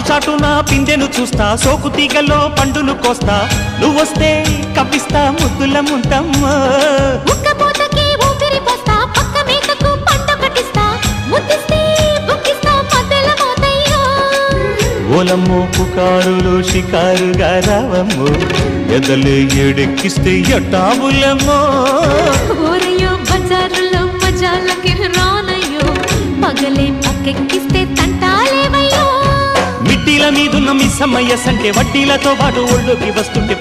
చాటున పిందెను చూస్తా సోకు తీగలో పండును కోస్తా నువ్వొస్తే కప్పిస్తా ముద్దుల ముంతమ్మో ఓలమ్మో పుకారులు షికారుగా రావమ్మో ఎదలు ఎడెక్కిస్తే ఎట్టాబులమ్మో ఓరయ్యో బజారులో మజాలకి రానయ్యో పగలే పక్కెక్కిస్తే తంటాలేవయ్యో మిట్టిల మీదున్న మిస్సమ్మయ్య సంటే వడ్డీలతో పాటు ఒళ్ళోకి వస్తుంటే